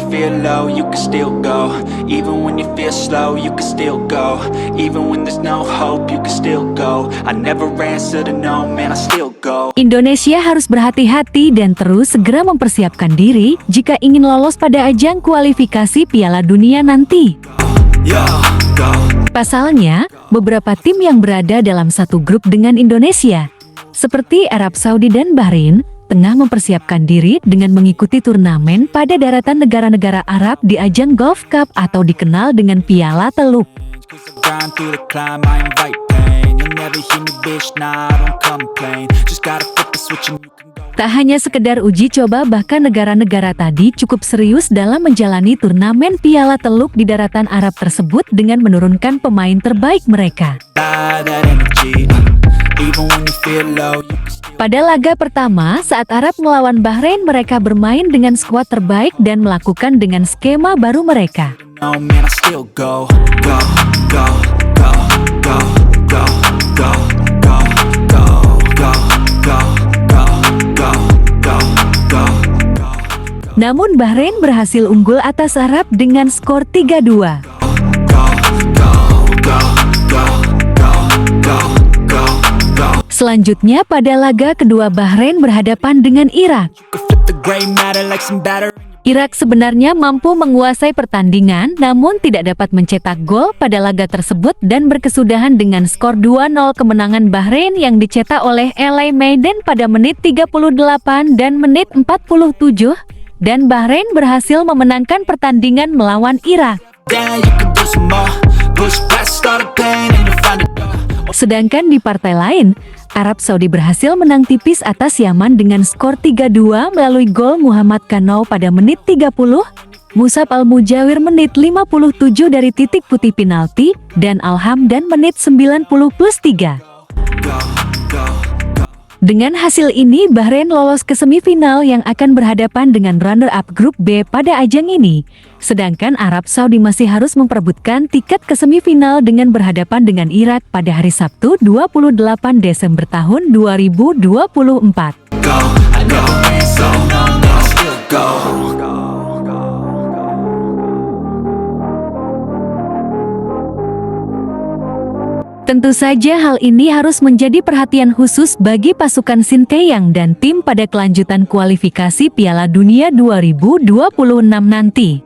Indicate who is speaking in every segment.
Speaker 1: feel low, you can still go. Even when you feel slow, you can still go. Even when there's no hope, you can still go. I never answer to no, man, I still go.
Speaker 2: Indonesia harus berhati-hati dan terus segera mempersiapkan diri jika ingin lolos pada ajang kualifikasi Piala Dunia nanti. Pasalnya, beberapa tim yang berada dalam satu grup dengan Indonesia, seperti Arab Saudi dan Bahrain, tengah mempersiapkan diri dengan mengikuti turnamen pada daratan negara-negara Arab di ajang Gulf Cup atau dikenal dengan Piala Teluk. Tak hanya sekedar uji coba, bahkan negara-negara tadi cukup serius dalam menjalani turnamen Piala Teluk di daratan Arab tersebut dengan menurunkan pemain terbaik mereka. Pada laga pertama saat Arab melawan Bahrain, mereka bermain dengan skuad terbaik dan melakukan dengan skema baru mereka. Namun Bahrain berhasil unggul atas Arab dengan skor 3-2. Selanjutnya pada laga kedua Bahrain berhadapan dengan Irak. Irak sebenarnya mampu menguasai pertandingan namun tidak dapat mencetak gol pada laga tersebut dan berkesudahan dengan skor 2-0. Kemenangan Bahrain yang dicetak oleh Elay Maiden pada menit 38 dan menit 47, dan Bahrain berhasil memenangkan pertandingan melawan Irak. Sedangkan di partai lain, Arab Saudi berhasil menang tipis atas Yaman dengan skor 3-2 melalui gol Muhammad Kanau pada menit 30, Musab Al-Mujawir menit 57 dari titik putih penalti, dan Al-Hamdan menit 90+3. Dengan hasil ini, Bahrain lolos ke semifinal yang akan berhadapan dengan runner-up grup B pada ajang ini. Sedangkan Arab Saudi masih harus memperebutkan tiket ke semifinal dengan berhadapan dengan Irak pada hari Sabtu 28 Desember tahun 2024. Tentu saja hal ini harus menjadi perhatian khusus bagi pasukan Sinteyong dan tim pada kelanjutan kualifikasi Piala Dunia 2026 nanti.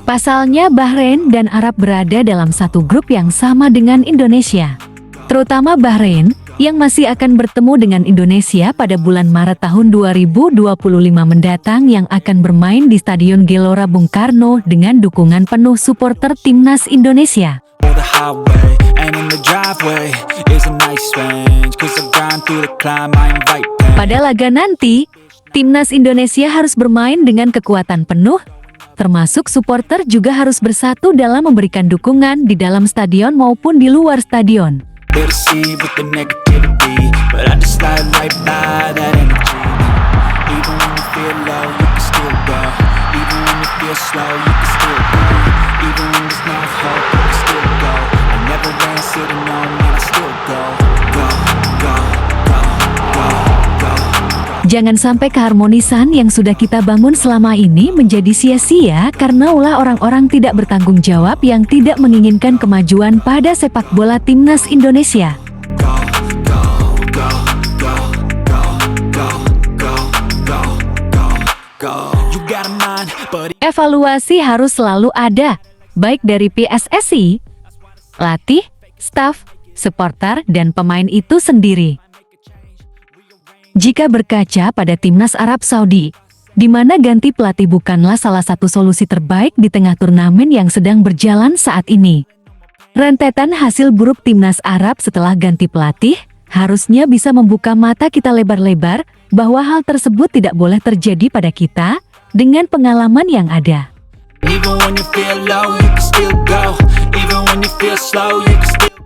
Speaker 2: Pasalnya Bahrain dan Arab berada dalam satu grup yang sama dengan Indonesia. Terutama Bahrain yang masih akan bertemu dengan Indonesia pada bulan Maret tahun 2025 mendatang yang akan bermain di Stadion Gelora Bung Karno dengan dukungan penuh supporter timnas Indonesia. Pada laga nanti, timnas Indonesia harus bermain dengan kekuatan penuh, termasuk supporter juga harus bersatu dalam memberikan dukungan di dalam stadion maupun di luar stadion. Jangan sampai keharmonisan yang sudah kita bangun selama ini menjadi sia-sia karena ulah orang-orang tidak bertanggung jawab yang tidak menginginkan kemajuan pada sepak bola timnas Indonesia. Evaluasi harus selalu ada, baik dari PSSI, latih, staf, supporter, dan pemain itu sendiri. Jika berkaca pada timnas Arab Saudi, di mana ganti pelatih bukanlah salah satu solusi terbaik di tengah turnamen yang sedang berjalan saat ini. Rentetan hasil buruk timnas Arab setelah ganti pelatih harusnya bisa membuka mata kita lebar-lebar bahwa hal tersebut tidak boleh terjadi pada kita dengan pengalaman yang ada.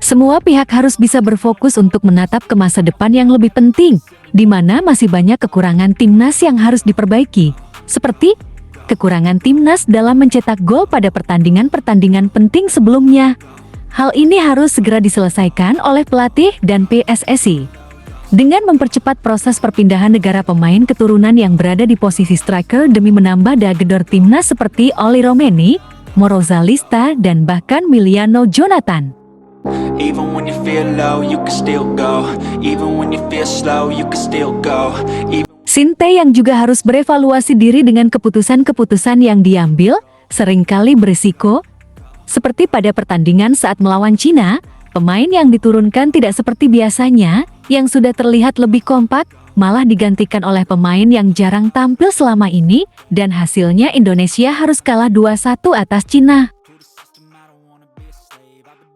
Speaker 2: Semua pihak harus bisa berfokus untuk menatap ke masa depan yang lebih penting, di mana masih banyak kekurangan timnas yang harus diperbaiki, seperti kekurangan timnas dalam mencetak gol pada pertandingan-pertandingan penting sebelumnya. Hal ini harus segera diselesaikan oleh pelatih dan PSSI. Dengan mempercepat proses perpindahan negara pemain keturunan yang berada di posisi striker demi menambah dagedor timnas seperti Oli Romeni, Morozalista, dan bahkan Miliano Jonathan.
Speaker 1: Even when you feel low, you can still go. Even when you feel slow, you can still go.
Speaker 2: Sinte yang juga harus berevaluasi diri dengan keputusan-keputusan yang diambil, seringkali berisiko. Seperti pada pertandingan saat melawan Cina, pemain yang diturunkan tidak seperti biasanya, yang sudah terlihat lebih kompak, malah digantikan oleh pemain yang jarang tampil selama ini, dan hasilnya Indonesia harus kalah 2-1 atas Cina.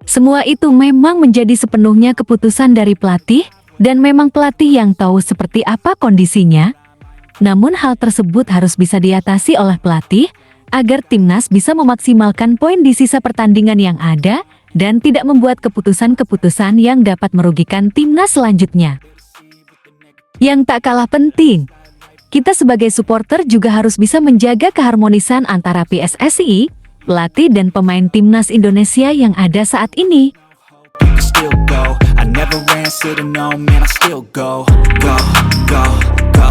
Speaker 2: Semua itu memang menjadi sepenuhnya keputusan dari pelatih, dan memang pelatih yang tahu seperti apa kondisinya. Namun hal tersebut harus bisa diatasi oleh pelatih, agar timnas bisa memaksimalkan poin di sisa pertandingan yang ada, dan tidak membuat keputusan-keputusan yang dapat merugikan timnas selanjutnya. Yang tak kalah penting, kita sebagai supporter juga harus bisa menjaga keharmonisan antara PSSI, pelatih dan pemain timnas Indonesia yang ada saat ini.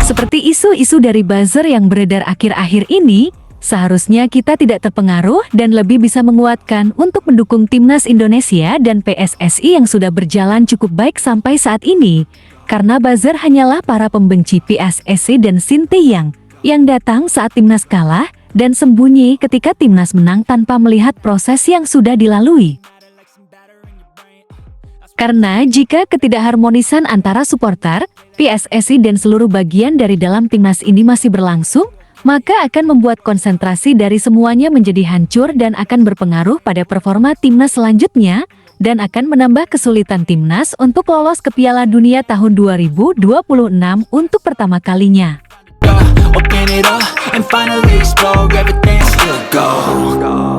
Speaker 2: Seperti isu-isu dari buzzer yang beredar akhir-akhir ini, seharusnya kita tidak terpengaruh dan lebih bisa menguatkan untuk mendukung timnas Indonesia dan PSSI yang sudah berjalan cukup baik sampai saat ini, karena buzzer hanyalah para pembenci PSSI dan Sinteyong yang datang saat timnas kalah dan sembunyi ketika timnas menang tanpa melihat proses yang sudah dilalui. Karena jika ketidakharmonisan antara supporter, PSSI dan seluruh bagian dari dalam timnas ini masih berlangsung, maka akan membuat konsentrasi dari semuanya menjadi hancur dan akan berpengaruh pada performa timnas selanjutnya, dan akan menambah kesulitan timnas untuk lolos ke Piala Dunia tahun 2026 untuk pertama kalinya.
Speaker 1: Open it up and finally explore everything still go.